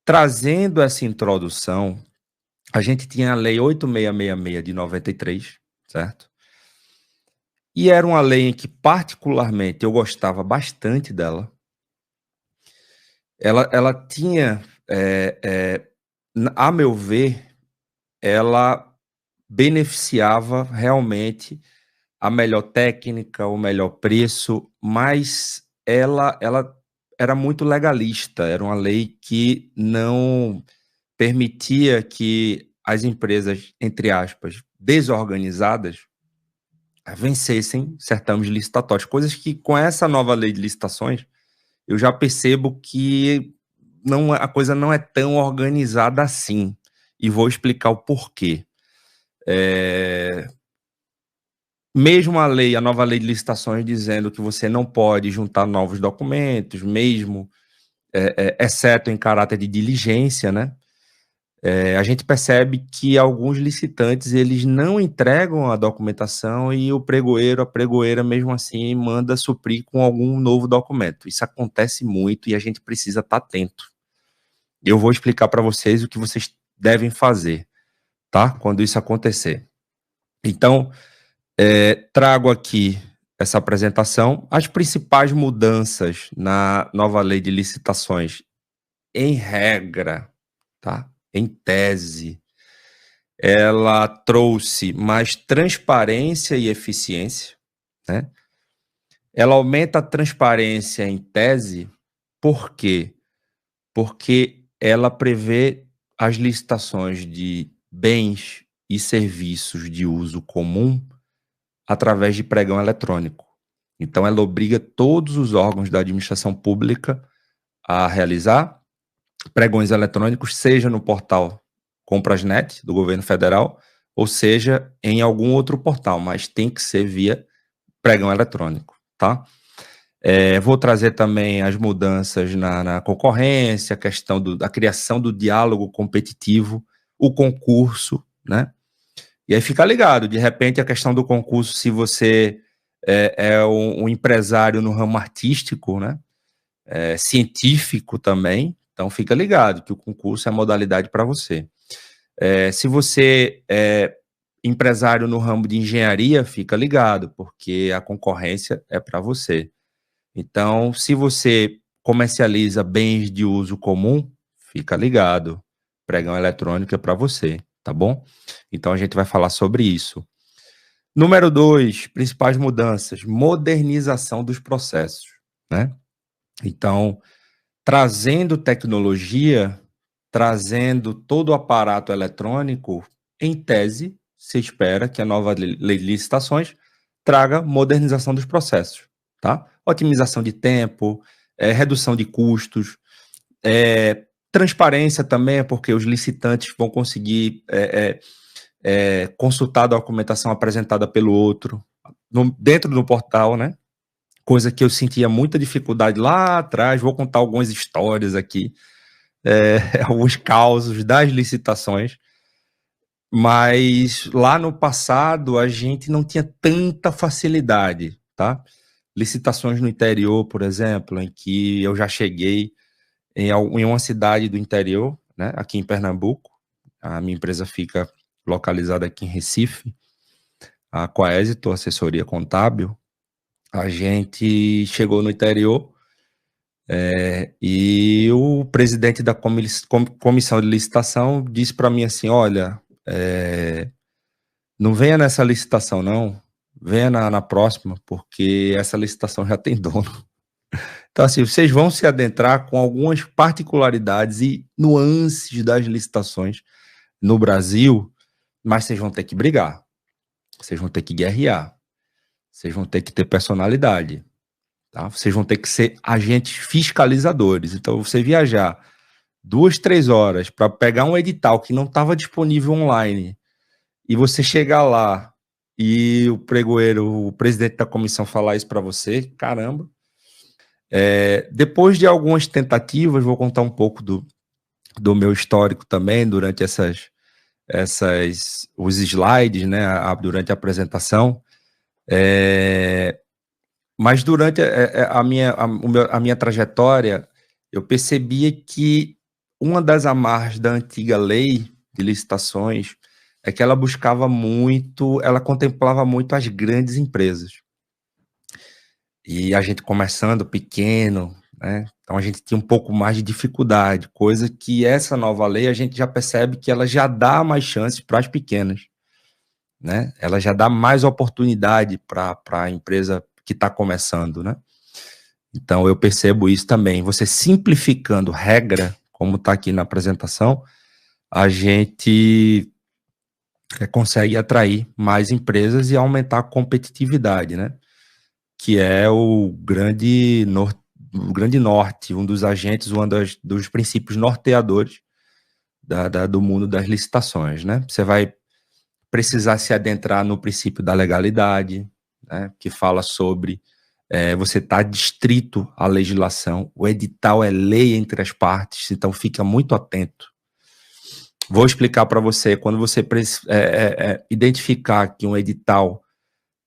Trazendo essa introdução, a gente tinha a Lei 8666 de 93, certo? E era uma lei em que, particularmente, eu gostava bastante dela. Ela tinha, a meu ver, ela beneficiava realmente a melhor técnica, o melhor preço, mas ela era muito legalista, era uma lei que não permitia que as empresas, entre aspas, desorganizadas, vencessem certames licitatórios, coisas que com essa nova lei de licitações, eu já percebo que a coisa não é tão organizada assim, e vou explicar o porquê. Mesmo a nova lei de licitações dizendo que você não pode juntar novos documentos, mesmo, exceto em caráter de diligência, né? A gente percebe que alguns licitantes, eles não entregam a documentação e o pregoeiro, a pregoeira, mesmo assim, manda suprir com algum novo documento. Isso acontece muito e a gente precisa estar atento. Eu vou explicar para vocês o que vocês devem fazer, tá? Quando isso acontecer. Então, trago aqui essa apresentação. As principais mudanças na nova lei de licitações, em regra, tá? Em tese, ela trouxe mais transparência e eficiência, né? Ela aumenta a transparência em tese, por quê? Porque ela prevê as licitações de bens e serviços de uso comum através de pregão eletrônico. Então, ela obriga todos os órgãos da administração pública a realizar pregões eletrônicos, seja no portal Comprasnet, do governo federal, ou seja, em algum outro portal, mas tem que ser via pregão eletrônico, tá? Vou trazer também as mudanças na concorrência, a questão da criação do diálogo competitivo, o concurso, né? E aí fica ligado, de repente a questão do concurso, se você é um empresário no ramo artístico, né? Científico também, então fica ligado que o concurso é a modalidade para você. Se você é empresário no ramo de engenharia, fica ligado, porque a concorrência é para você. Então, se você comercializa bens de uso comum, fica ligado, pregão eletrônico é para você, tá bom? Então, a gente vai falar sobre isso. Número 2, principais mudanças, modernização dos processos, né? Então, trazendo tecnologia, trazendo todo o aparato eletrônico, em tese, se espera que a nova lei de licitações traga modernização dos processos, tá? Otimização de tempo, redução de custos, transparência também, porque os licitantes vão conseguir consultar a documentação apresentada pelo outro dentro do portal, né? Coisa que eu sentia muita dificuldade lá atrás. Vou contar algumas histórias aqui, alguns causos das licitações, mas lá no passado a gente não tinha tanta facilidade, tá? Licitações no interior, por exemplo, em que eu já cheguei em uma cidade do interior, né, aqui em Pernambuco, a minha empresa fica localizada aqui em Recife, a Coésito, assessoria contábil. A gente chegou no interior e o presidente da comissão de licitação disse para mim assim, olha, não venha nessa licitação não, venha na próxima, porque essa licitação já tem dono. Então assim, vocês vão se adentrar com algumas particularidades e nuances das licitações no Brasil, mas vocês vão ter que brigar, vocês vão ter que guerrear, vocês vão ter que ter personalidade, tá? Vocês vão ter que ser agentes fiscalizadores. Então, você viajar 2, 3 horas para pegar um edital que não estava disponível online e você chegar lá e o pregoeiro, o presidente da comissão falar isso para você, caramba. Depois de algumas tentativas, vou contar um pouco do meu histórico também durante os slides, né, durante a apresentação. Mas durante a minha trajetória, eu percebia que uma das amarras da antiga lei de licitações é que ela buscava muito, ela contemplava muito as grandes empresas. E a gente começando pequeno, né? Então a gente tinha um pouco mais de dificuldade, coisa que essa nova lei a gente já percebe que ela já dá mais chances para as pequenas, né? Ela já dá mais oportunidade para a empresa que está começando, né? Então eu percebo isso também. Você simplificando regra, como está aqui na apresentação, a gente consegue atrair mais empresas e aumentar a competitividade, né? Que é o grande norte, um dos agentes, dos princípios norteadores do mundo das licitações, né? Você vai precisar se adentrar no princípio da legalidade, né? Que fala sobre você estar distrito à legislação, o edital é lei entre as partes, então fica muito atento. Vou explicar para você, quando você identificar que um edital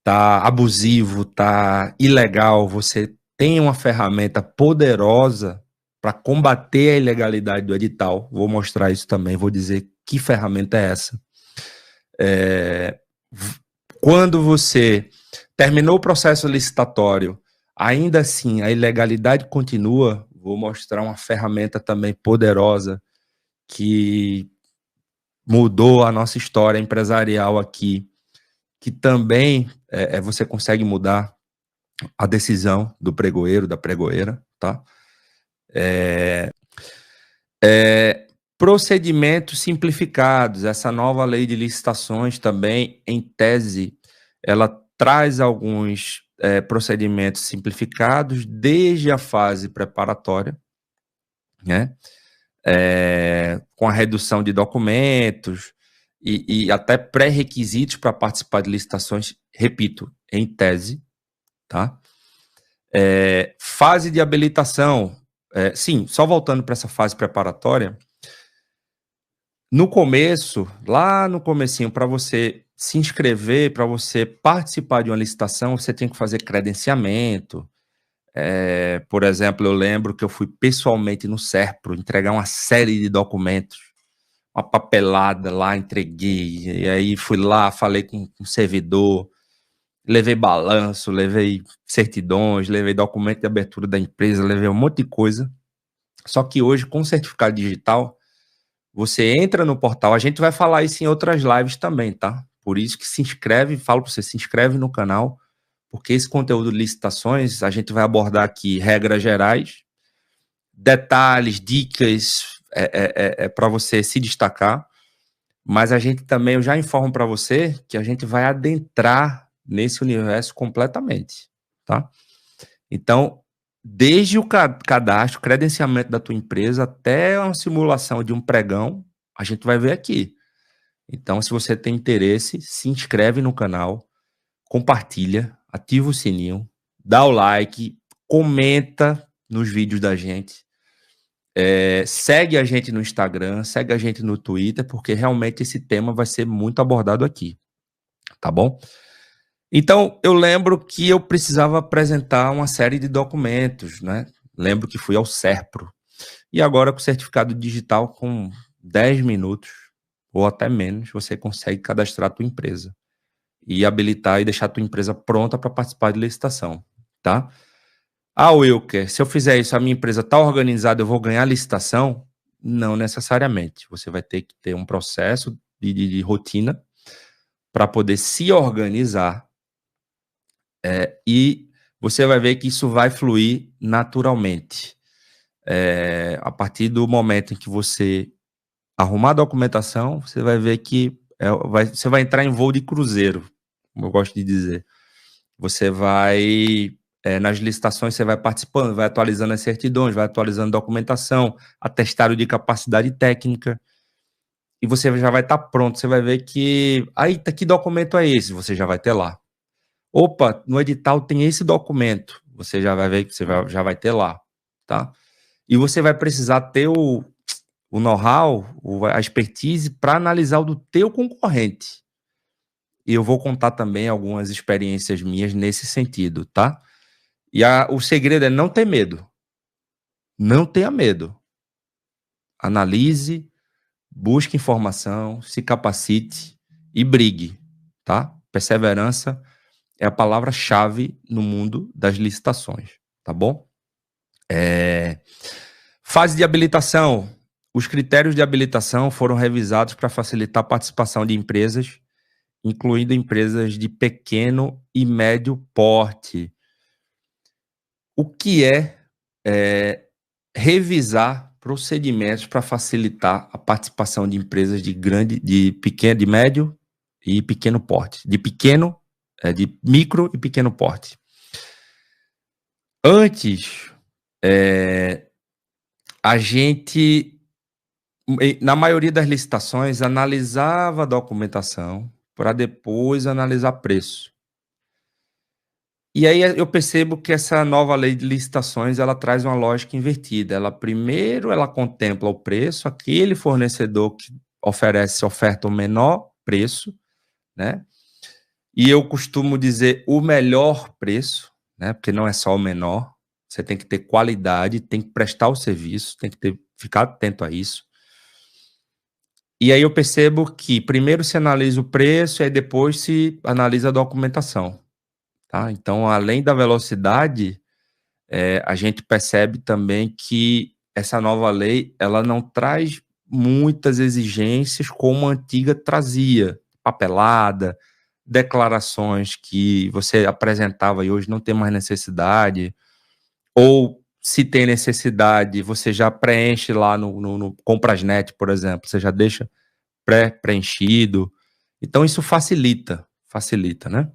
tá abusivo, tá ilegal, você tem uma ferramenta poderosa para combater a ilegalidade do edital. Vou mostrar isso também, vou dizer que ferramenta é essa. Quando você terminou o processo licitatório, ainda assim a ilegalidade continua, vou mostrar uma ferramenta também poderosa que mudou a nossa história empresarial aqui, que também você consegue mudar a decisão do pregoeiro, da pregoeira, tá? Procedimentos simplificados, essa nova lei de licitações também, em tese, ela traz alguns procedimentos simplificados desde a fase preparatória, né? Com a redução de documentos e até pré-requisitos para participar de licitações, repito, em tese, tá? Fase de habilitação, sim, só voltando para essa fase preparatória, no começo, lá no comecinho, para você se inscrever, para você participar de uma licitação, você tem que fazer credenciamento. Por exemplo, eu lembro que eu fui pessoalmente no SERPRO entregar uma série de documentos, uma papelada lá, entreguei, e aí fui lá, falei com o servidor, levei balanço, levei certidões, levei documento de abertura da empresa, levei um monte de coisa. Só que hoje, com o certificado digital, você entra no portal, a gente vai falar isso em outras lives também, tá? Por isso que se inscreve, falo para você, se inscreve no canal, porque esse conteúdo de licitações, a gente vai abordar aqui regras gerais, detalhes, dicas, para você se destacar, mas a gente também, eu já informo para você que a gente vai adentrar nesse universo completamente, tá? Então, desde o cadastro, credenciamento da tua empresa, até uma simulação de um pregão, a gente vai ver aqui. Então, se você tem interesse, se inscreve no canal, compartilha, ativa o sininho, dá o like, comenta nos vídeos da gente, segue a gente no Instagram, segue a gente no Twitter, porque realmente esse tema vai ser muito abordado aqui, tá bom? Então, eu lembro que eu precisava apresentar uma série de documentos, né? Lembro que fui ao SERPRO. E agora, com o certificado digital, com 10 minutos, ou até menos, você consegue cadastrar a tua empresa e habilitar e deixar a tua empresa pronta para participar de licitação, tá? Wilker, se eu fizer isso, a minha empresa está organizada, eu vou ganhar licitação? Não necessariamente. Você vai ter que ter um processo de rotina para poder se organizar, e você vai ver que isso vai fluir naturalmente. A partir do momento em que você arrumar a documentação, você vai ver que você vai entrar em voo de cruzeiro, como eu gosto de dizer. Você vai, nas licitações, você vai participando, vai atualizando as certidões, vai atualizando documentação, atestado de capacidade técnica, e você já vai estar pronto. Você vai ver que, que documento é esse? Você já vai ter lá. Opa, no edital tem esse documento, você já vai ver que você já vai ter lá, tá? E você vai precisar ter o know-how, a expertise para analisar o do teu concorrente. E eu vou contar também algumas experiências minhas nesse sentido, tá? E o segredo é não ter medo. Não tenha medo. Analise, busque informação, se capacite e brigue, tá? Perseverança é a palavra-chave no mundo das licitações, tá bom? Fase de habilitação. Os critérios de habilitação foram revisados para facilitar a participação de empresas, incluindo empresas de pequeno e médio porte. O que é revisar procedimentos para facilitar a participação de empresas de pequeno, de médio e pequeno porte, de micro e pequeno porte. Antes, a gente, na maioria das licitações, analisava a documentação para depois analisar preço. E aí eu percebo que essa nova lei de licitações, ela traz uma lógica invertida. Primeiro ela contempla o preço, aquele fornecedor que oferta o menor preço, né? E eu costumo dizer o melhor preço, né? Porque não é só o menor, você tem que ter qualidade, tem que prestar o serviço, tem que ficar atento a isso. E aí eu percebo que primeiro se analisa o preço e aí depois se analisa a documentação. Tá? Então, além da velocidade, a gente percebe também que essa nova lei ela não traz muitas exigências como a antiga trazia, papelada, declarações que você apresentava e hoje não tem mais necessidade, ou se tem necessidade, você já preenche lá no Comprasnet, por exemplo, você já deixa pré-preenchido. Então, isso facilita, né?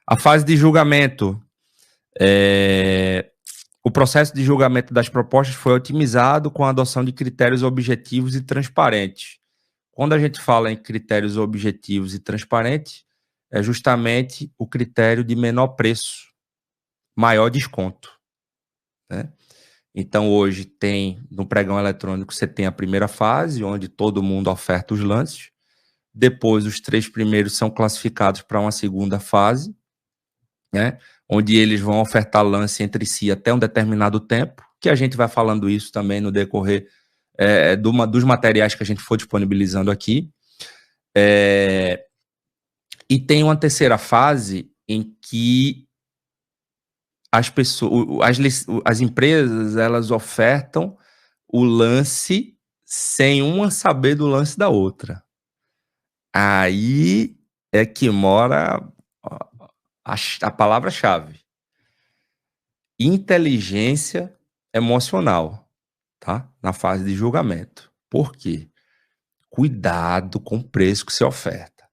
A fase de julgamento. O processo de julgamento das propostas foi otimizado com a adoção de critérios objetivos e transparentes. Quando a gente fala em critérios objetivos e transparentes, é justamente o critério de menor preço, maior desconto, né? Então, hoje no pregão eletrônico, você tem a primeira fase, onde todo mundo oferta os lances. Depois, os 3 primeiros são classificados para uma segunda fase, né? Onde eles vão ofertar lance entre si até um determinado tempo, que a gente vai falando isso também no decorrer dos materiais que a gente for disponibilizando aqui. E tem uma terceira fase em que as empresas, elas ofertam o lance sem uma saber do lance da outra. Aí é que mora a palavra-chave. Inteligência emocional, tá? Na fase de julgamento. Por quê? Cuidado com o preço que se oferta.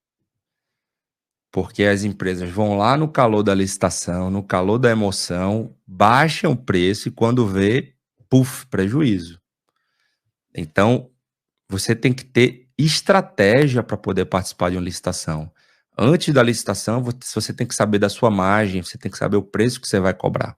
Porque as empresas vão lá no calor da licitação, no calor da emoção, baixam o preço e quando vê, prejuízo. Então, você tem que ter estratégia para poder participar de uma licitação. Antes da licitação, você tem que saber da sua margem, você tem que saber o preço que você vai cobrar.